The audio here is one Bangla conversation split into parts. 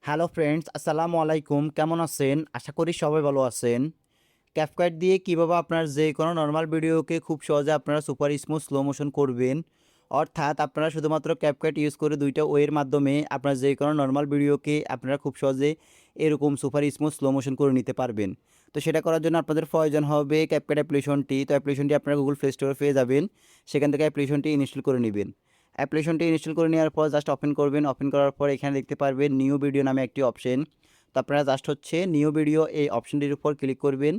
হ্যালো ফ্রেন্ডস, আসসালামু আলাইকুম। কেমন আছেন? আশা করি সবাই ভালো আছেন। ক্যাপকাট দিয়ে কীভাবে আপনার যে কোনো নরমাল ভিডিওকে খুব সহজে আপনারা সুপার স্মুথ স্লো মোশন করবেন। অর্থাৎ আপনারা শুধুমাত্র ক্যাপকাট ইউজ করে ২ টা ওয়ের মাধ্যমে আপনার যে কোনো নরমাল ভিডিওকে আপনারা খুব সহজে এরকম সুপার স্মুথ স্লো মোশন করে নিতে পারবেন। তো সেটা করার জন্য আপনাদের প্রয়োজন হবে ক্যাপকাট অ্যাপ্লিকেশনটি। তো অ্যাপ্লিকেশনটি আপনারা গুগল প্লে স্টোরে পেয়ে যাবেন। সেখান থেকে অ্যাপ্লিকেশনটি ইনস্টল করে নিবেন। অ্যাপ্লিকেশনটি ইনস্টল করে নেওয়ার পর জাস্ট ওপেন করবেন। ওপেন করার পর এখানে দেখতে পারবেন নিউ ভিডিও নামে একটি অপশন। তো আপনারা জাস্ট হচ্ছে নিউ ভিডিও এই অপশনটির উপর ক্লিক করবেন।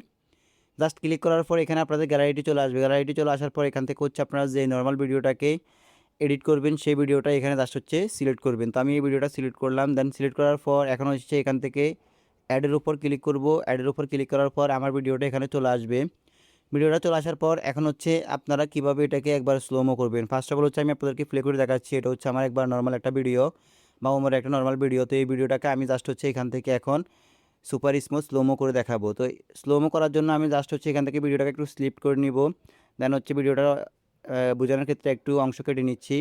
জাস্ট ক্লিক করার পর এখানে আপনাদের গ্যালারিটি চলে আসবে। গ্যালারিটি চলে আসার পর এখান থেকে হচ্ছে আপনারা যে নরমাল ভিডিওটাকে এডিট করবেন সেই ভিডিওটা এখানে জাস্ট হচ্ছে সিলেক্ট করবেন। তো আমি এই ভিডিওটা সিলেক্ট করলাম। দেন সিলেক্ট করার পর এখন হচ্ছে এখান থেকে অ্যাডের উপর ক্লিক করব। অ্যাডের উপর ক্লিক করার পর আমার ভিডিওটা এখানে চলে আসবে। ভিডিওটা চলে আসার পর এখন হচ্ছে আপনারা কিভাবে এটাকে একবার স্লোমো করবেন। ফার্স্ট অফ অল হচ্ছে আমি আপনাদেরকে প্লে করে দেখাচ্ছি। এটা হচ্ছে আমার একবার নরমাল একটা ভিডিও বা ওমর একটা নরমাল ভিডিও। তো এই ভিডিওটাকে আমি জাস্ট হচ্ছে এখান থেকে এখন সুপার স্মুথ স্লোমো করে দেখাবো। তো স্লোমো করার জন্য আমি জাস্ট হচ্ছে এখান থেকে ভিডিওটাকে একটু স্লিপ করে নিব। দেন হচ্ছে ভিডিওটা বোঝানোর ক্ষেত্রে একটু অংশ কেটে নিচ্ছি।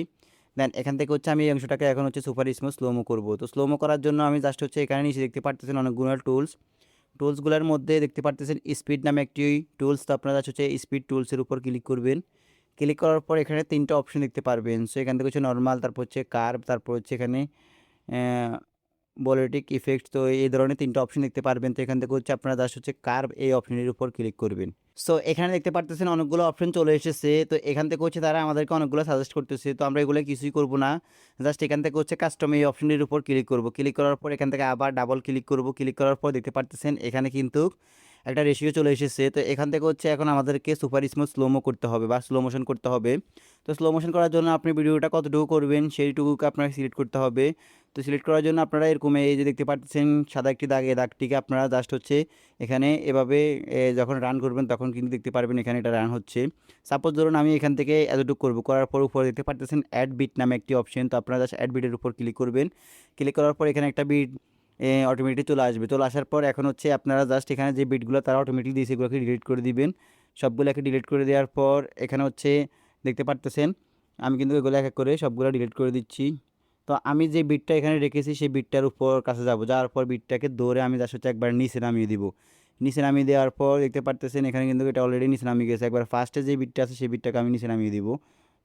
দেন এখান থেকে হচ্ছে আমি এই অংশটাকে এখন হচ্ছে সুপার স্মুথ স্লোমো করব। তো স্লোমো করার জন্য আমি জাস্ট হচ্ছে এখানে নিচে দেখতে পারতেছেন অনেকগুলো টুলসগুলোর মধ্যে দেখতে পারতেছেন স্পিড নামে একটি টুলস। তো আপনারা জাস্ট হচ্ছে স্পিড টুলসের উপর ক্লিক করবেন। ক্লিক করার পর এখানে 3টা অপশন দেখতে পারবেন। সো এখান থেকে হচ্ছে নরমাল, তারপর হচ্ছে কার্ভ, তারপর হচ্ছে এখানে বলেটিক ইফেক্ট। তো এই ধরনের 3টা অপশন দেখতে পারবেন। তো এখান থেকে হচ্ছে আপনারা জাস্ট হচ্ছে কার্ভ এই অপশনের উপর ক্লিক করবেন। সো এখানে দেখতে পারতেছেন অনেকগুলো অপশন চলে এসেছে। তো এখান থেকে হচ্ছে তারা আমাদেরকে অনেকগুলো সাজেস্ট করতেছে। তো আমরা এগুলো কিছুই করব না। জাস্ট এখান থেকে হচ্ছে কাস্টম এই অপশনের উপর ক্লিক করব। ক্লিক করার পর এখান থেকে আবার ডাবল ক্লিক করব। ক্লিক করার পর দেখতে পারতেছেন এখানে কিন্তু একটা রেশিও চলে এসেছে। তো এখান থেকে হচ্ছে এখন আমাদেরকে সুপার স্মুথ স্লোমো করতে হবে বা স্লো মোশন করতে হবে। তো স্লো মোশন করার জন্য আপনি ভিডিওটা কতটুকু করবেন সেইটুকুকে আপনাকে সিলেক্ট করতে হবে। তো সিলেক্ট করার জন্য আপনারা এরকম এই যে দেখতে পাচ্ছেন সাদা একটি দাগ, এই দাগটিকে আপনারা জাস্ট হচ্ছে এখানে এভাবে যখন রান করবেন তখন কিন্তু দেখতে পারবেন এখানে এটা রান হচ্ছে। সাপোজ ধরুন আমি এখান থেকে এতটুকু করব, করার পর উপরে দেখতে পাচ্ছেন অ্যাড বিট নামে একটি অপশন। তো আপনারা জাস্ট অ্যাড বিটের উপর ক্লিক করবেন। ক্লিক করার পর এখানে একটা বিট অটোমেটিক চলে আসবে। চলে আসার পর এখন হচ্ছে আপনারা জাস্ট এখানে যে বিটগুলো তারা অটোমেটিক দিয়েছে এগুলোকে ডিলিট করে দিবেন। সবগুলোকে ডিলিট করে দেওয়ার পর এখানে হচ্ছে দেখতে পারতেছেন আমি কিন্তু এগুলো এক এক করে সবগুলো ডিলিট করে দিচ্ছি। তো আমি যে বিটটা এখানে রেখেছি সেই বিটটার উপর কাছে যাব, যাওয়ার পর বিটটাকে ধরে আমি জাস্ট হচ্ছে একবার নিচে নামিয়ে দিব। নিচে নামিয়ে দেওয়ার পর দেখতে পারতেছেন এখানে কিন্তু এটা অলরেডি নিচে নামিয়ে গেছে। একবার ফার্স্টে যে বিটটা আছে সেই বিটটাকে আমি নিচে নামিয়ে দিব।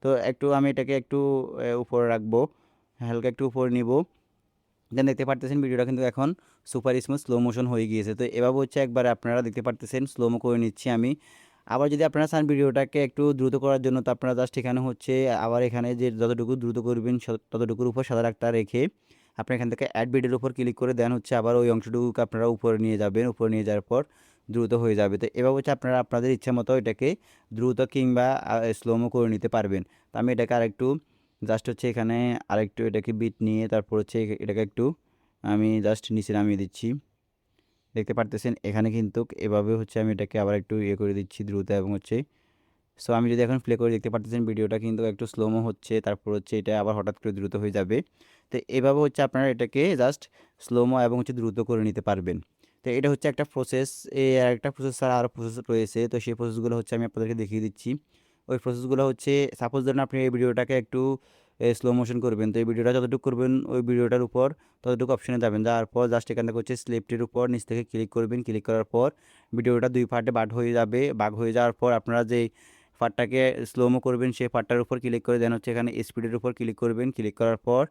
তো একটু আমি এটাকে একটু উপরে রাখবো, হালকা একটু উপরে নিব। দেন দেখতে পারতেছেন ভিডিওটা কিন্তু এখন সুপার স্মুথ স্লো মোশন হয়ে গিয়েছে। তো এভাবে হচ্ছে একবার আপনারা দেখতে পারতেছেন স্লোমো করে নিচ্ছি আমি। আবার যদি আপনারা চান ভিডিওটাকে একটু দ্রুত করার জন্য, তো আপনারা জাস্ট এখানে হচ্ছে আবার এখানে যে যতটুকু দ্রুত করবেন ততটুকুর উপর সাদা দাগটা রেখে আপনি এখান থেকে অ্যাড ভিডিওর উপর ক্লিক করে দেন হচ্ছে আবার ওই অংশটুকুকে আপনারা উপরে নিয়ে যাবেন। উপরে নিয়ে যাওয়ার পর দ্রুত হয়ে যাবে। তো এভাবে হচ্ছে আপনারা আপনাদের ইচ্ছা মতো এটাকে দ্রুত কিংবা স্লোমো করে নিতে পারবেন। তো আমি এটাকে আরেকটু জাস্ট হচ্ছে এখানে আরেকটু এটাকে বিট নিয়ে তারপর হচ্ছে এটাকে একটু আমি জাস্ট নিচে নামিয়ে দিচ্ছি। দেখতে পারতেছেন এখানে কিন্তু এভাবে হচ্ছে আমি এটাকে আবার একটু করে দিচ্ছি দ্রুত এবং হচ্ছে সো আমি যদি এখন প্লে করে দেখতে পারতেছেন ভিডিওটা কিন্তু একটু স্লোমো হচ্ছে, তারপর হচ্ছে এটা আবার হঠাৎ করে দ্রুত হয়ে যাবে। তো এভাবে হচ্ছে আপনারা এটাকে জাস্ট স্লোমো এবং হচ্ছে দ্রুত করে নিতে পারবেন। তো এটা হচ্ছে একটা প্রসেস। আর একটা প্রসেস ছাড়া আরও প্রসেস রয়েছে। তো সেই প্রসেসগুলো হচ্ছে আমি আপনাদেরকে দেখিয়ে দিচ্ছি। ওই প্রসেসগুলো হচ্ছে সাপোজ ধরুন আপনি এই ভিডিওটাকে একটু স্লো মোশন করবেন। তো এই ভিডিওটা যতটুকু করবেন ওই ভিডিওটার উপর ততটুকু অপশনে যাবেন। যাওয়ার পর জাস্ট এখান থেকে হচ্ছে স্লিপটির উপর নিচ থেকে ক্লিক করবেন। ক্লিক করার পর ভিডিওটা 2 পার্টে ভাগ হয়ে যাবে। ভাগ হয়ে যাওয়ার পর আপনারা যে পার্টটাকে স্লোমো করবেন সেই পার্টটার উপর ক্লিক করে দেন হচ্ছে এখানে স্পিডের উপর ক্লিক করবেন। ক্লিক করার পর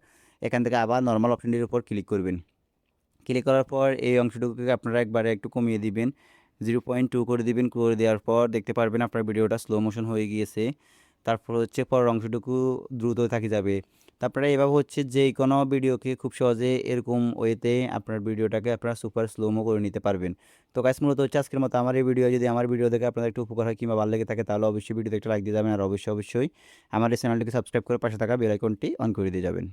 এখান থেকে আবার নরমাল অপশনটির উপর ক্লিক করবেন। ক্লিক করার পর এই অংশটুকুকে আপনারা একবারে একটু কমিয়ে দিবেন, 0.2 করে দিবেন। করে দেওয়ার পর দেখতে পারবেন আপনার ভিডিওটা স্লো মোশন হয়ে গিয়েছে। তারপর হচ্ছে পরের অংশটুকু দ্রুত থাকি যাবে। তারপরে এভাবে হচ্ছে যে কোনো ভিডিওকে খুব সহজে এরকম ওয়েতে আপনার ভিডিওটাকে আপনারা সুপার স্লোমো করে নিতে পারবেন। তো গাইস মূলত হচ্ছে আজকের মতো আমার এই ভিডিও, যদি আমার ভিডিও দেখে আপনাদের একটু উপকার হয় কিংবা ভালো লেগে থাকে তাহলে অবশ্যই ভিডিওতে একটা লাইক দিয়ে যাবেন। আর অবশ্যই আমার এই চ্যানেলটিকে সাবস্ক্রাইব করে পাশে থাকা বেল আইকনটি অন করে দিয়ে যাবেন।